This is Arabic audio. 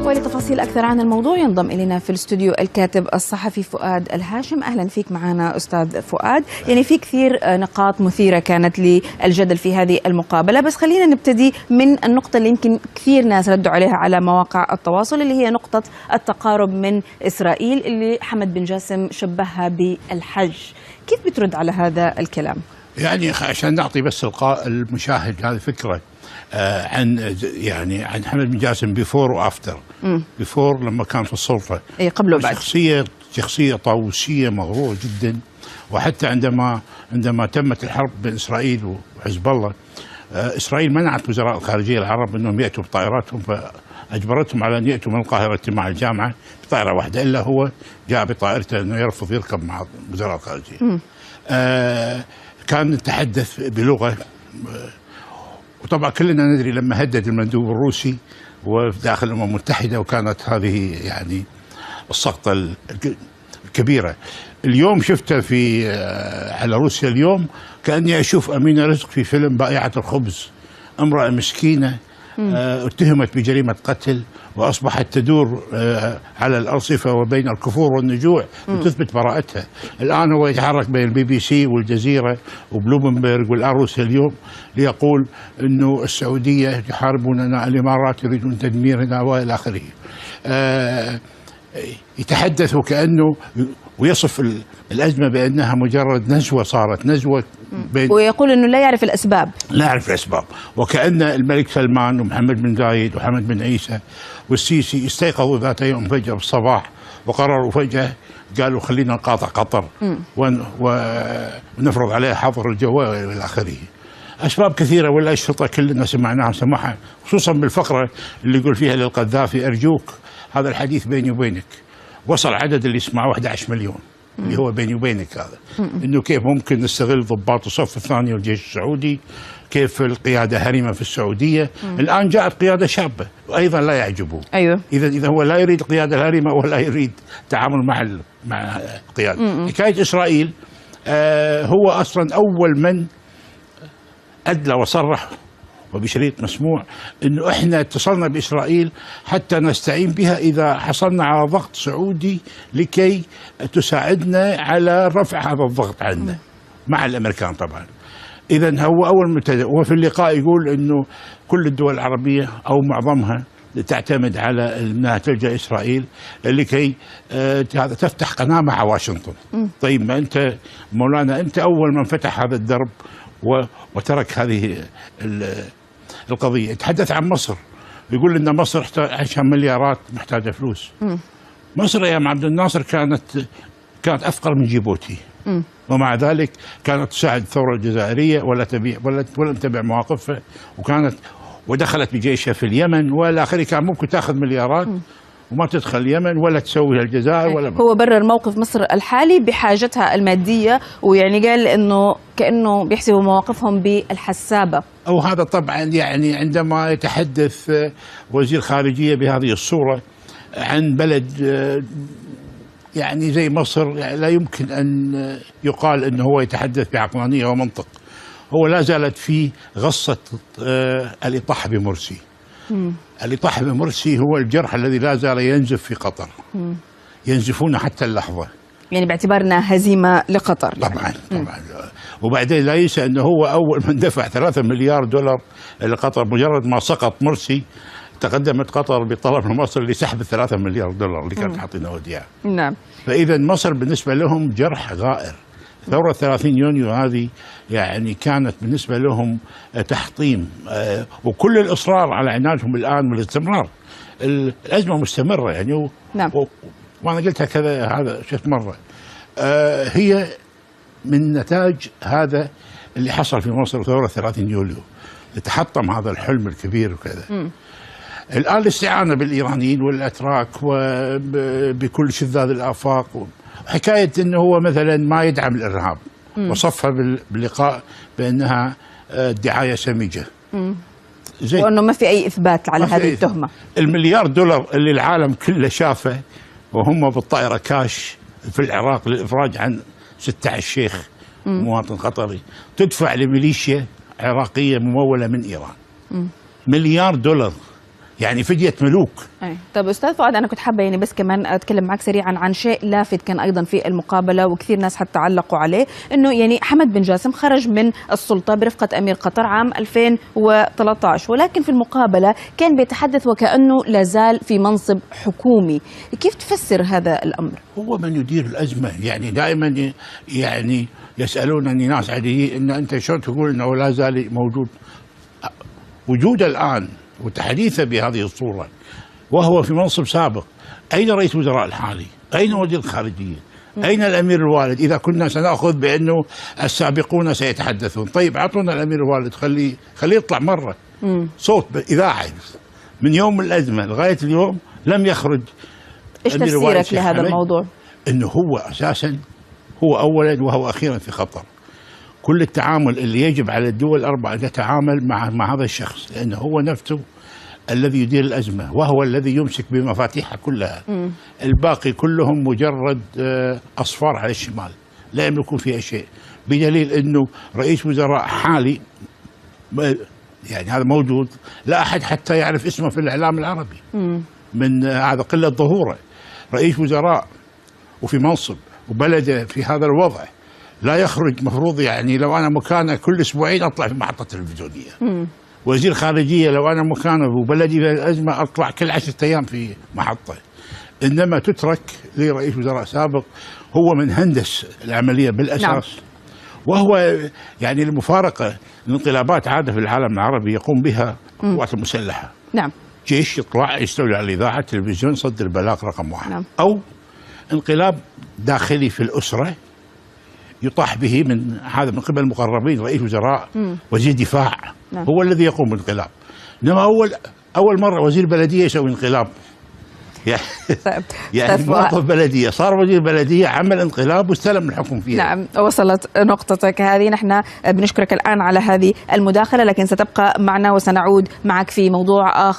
ولتفاصيل أكثر عن الموضوع ينضم إلينا في الاستوديو الكاتب الصحفي فؤاد الهاشم. أهلا فيك معنا أستاذ فؤاد. يعني في كثير نقاط مثيرة كانت للجدل في هذه المقابلة، بس خلينا نبتدي من النقطة اللي يمكن كثير ناس ردوا عليها على مواقع التواصل، اللي هي نقطة التقارب من إسرائيل اللي حمد بن جاسم شبهها بالحج. كيف بترد على هذا الكلام؟ يعني عشان نعطي بس المشاهد هذه فكرة عن حمد بن جاسم بيفور وافتر. بيفور لما كان في السلطة، اي قبله بعد. شخصية طاووسية مغرورة جدا، وحتى عندما تمت الحرب بين إسرائيل وحزب الله، إسرائيل منعت وزراء الخارجية العرب أنهم يأتوا بطائراتهم، فأجبرتهم على أن يأتوا من القاهرة مع الجامعة بطائرة واحدة، إلا هو جاء بطائرته أنه يرفض يركب مع وزراء الخارجية. كان يتحدث بلغة، وطبعا كلنا ندري لما هدد المندوب الروسي وداخل الأمم المتحدة، وكانت هذه يعني السقطة الكبيرة. اليوم شفته على روسيا اليوم كأني أشوف أمينة رزق في فيلم بائعة الخبز، امرأة مسكينة اتهمت بجريمة قتل وأصبحت تدور على الأرصفة وبين الكفور والنجوع وتثبت براءتها. الآن هو يتحرك بين البي بي سي والجزيرة وبلومنبرغ والأروسيا اليوم ليقول أنه السعودية يحاربوننا، الإمارات يريدون تدميرنا وإلى آخره. يتحدث وكأنه ويصف الأزمة بأنها مجرد نزوة، صارت نزوة ويقول أنه لا يعرف الأسباب. لا يعرف الأسباب، وكأن الملك سلمان ومحمد بن زايد وحمد بن عيسى والسيسي استيقظوا ذات يوم فجأة الصباح وقرروا فجأة، قالوا خلينا نقاطع قطر ونفرض عليها حظر الجوال إلى آخره. أسباب كثيرة والأشرطة كلنا سمعها، خصوصا بالفقرة اللي يقول فيها للقذافي أرجوك، هذا الحديث بيني وبينك. وصل عدد اللي يسمعوه 11 مليون، اللي هو بيني وبينك هذا. انه كيف ممكن نستغل ضباط الصف الثاني والجيش السعودي، كيف القياده هرمه في السعوديه. الان جاءت قياده شابه وايضا لا يعجبه. ايوه، اذا هو لا يريد القياده الهرمه ولا يريد التعامل مع القياده. حكايه اسرائيل، هو اصلا اول من ادلى وصرح وبشريط مسموع انه احنا اتصلنا باسرائيل حتى نستعين بها اذا حصلنا على ضغط سعودي لكي تساعدنا على رفع هذا الضغط عنا مع الامريكان طبعا. اذا هو اول مبتدئ. وفي اللقاء يقول انه كل الدول العربيه او معظمها تعتمد على انها تلجا اسرائيل لكي تفتح قناه مع واشنطن. طيب ما انت مولانا، انت اول من فتح هذا الدرب وترك هذه القضية. يتحدث عن مصر، يقول إن مصر عشان مليارات محتاجة فلوس. مصر أيام عبد الناصر كانت أفقر من جيبوتي، ومع ذلك كانت تساعد الثورة الجزائرية ولا تتبع مواقفها، ودخلت بجيشها في اليمن والى اخره. كان ممكن تاخذ مليارات وما تدخل اليمن ولا تسوي الجزائر ولا هو برر موقف مصر الحالي بحاجتها المادية، ويعني قال انه كأنه بيحسبوا مواقفهم بالحسابة. او هذا طبعا يعني عندما يتحدث وزير خارجية بهذه الصورة عن بلد يعني زي مصر، لا يمكن ان يقال انه هو يتحدث بعقلانية ومنطق. هو لا زالت في غصة الإطاحة بمرسي. الإطاحة بمرسي هو الجرح الذي لا زال ينزف في قطر. ينزفون حتى اللحظة، يعني باعتبارنا هزيمة لقطر. طبعا طبعا. وبعدين لا ينسى أنه هو أول من دفع 3 مليار دولار لقطر. مجرد ما سقط مرسي تقدمت قطر بطلب من مصر لسحب 3 مليار دولار اللي كانت حاطينها وديعة. نعم. فإذا مصر بالنسبة لهم جرح غائر. ثورة 30 يونيو هذه يعني كانت بالنسبة لهم تحطيم، وكل الإصرار على عنادهم الآن والاستمرار. الأزمة مستمرة يعني. نعم. وأنا قلتها كذا هذا شفت مرة، هي من نتاج هذا اللي حصل في مصر ثورة 30 يوليو. يتحطم هذا الحلم الكبير وكذا. الآن الاستعانة بالإيرانيين والأتراك وبكل شذاذ الآفاق، حكاية أنه هو مثلا ما يدعم الإرهاب، وصفها باللقاء بأنها دعاية سميجة، وأنه ما في أي إثبات على هذه التهمة. المليار دولار اللي العالم كله شافه وهم بالطائرة كاش في العراق للإفراج عن 16 شيخ مواطن قطري، تدفع لميليشيا عراقية ممولة من إيران. مليار دولار. يعني فدية ملوك. طيب أستاذ فؤاد، أنا كنت حابة يعني بس كمان أتكلم معك سريعا عن شيء لافت كان أيضا في المقابلة وكثير ناس حتى علقوا عليه، إنه يعني حمد بن جاسم خرج من السلطة برفقة أمير قطر عام 2013، ولكن في المقابلة كان بيتحدث وكأنه لازال في منصب حكومي. كيف تفسر هذا الأمر؟ هو من يدير الأزمة، يعني دائما يعني يسألونني ناس عاديين إن أنت شلون تقول إنه لا زال موجود؟ وجوده الآن وتحديثه بهذه الصورة وهو في منصب سابق. أين رئيس وزراء الحالي؟ أين وزير الخارجية؟ أين الأمير الوالد؟ إذا كنا سنأخذ بأنه السابقون سيتحدثون، طيب أعطونا الأمير الوالد، خليه يطلع مرة صوت إذاعي. من يوم الأزمة لغاية اليوم لم يخرج. إيش تفسيرك لهذا الموضوع؟ إنه هو أساسا هو أولا وهو أخيرا في خطر. كل التعامل اللي يجب على الدول الأربعة أن تتعامل مع هذا الشخص، لأنه هو نفسه الذي يدير الأزمة وهو الذي يمسك بمفاتيحها كلها. الباقي كلهم مجرد أصفار على الشمال لا يملكون فيها شيء، بدليل أنه رئيس وزراء حالي يعني هذا موجود، لا أحد حتى يعرف اسمه في الإعلام العربي من هذا قلة ظهوره. رئيس وزراء وفي منصب وبلده في هذا الوضع لا يخرج، مفروض يعني لو أنا مكانه كل أسبوعين أطلع في محطة تلفزيونية. وزير خارجية لو أنا مكانه وبلدي في الأزمة أطلع كل 10 أيام في محطة. إنما تترك لرئيس وزراء سابق هو من هندس العملية بالأساس. نعم. وهو يعني المفارقة، الانقلابات عادة في العالم العربي يقوم بها القوات المسلحة. نعم. جيش يطلع يستولي على الإذاعة، التلفزيون، صدر البلاغ رقم 1. نعم. أو انقلاب داخلي في الأسرة يطاح به من قبل المقربين، رئيس وزراء، وزير دفاع. نعم. هو الذي يقوم بالانقلاب. انما اول مره وزير بلديه يسوي انقلاب. يعني موظف بلديه صار وزير بلديه، عمل انقلاب واستلم الحكم فيها. نعم، وصلت نقطتك هذه. نحن بنشكرك الان على هذه المداخله، لكن ستبقى معنا وسنعود معك في موضوع اخر.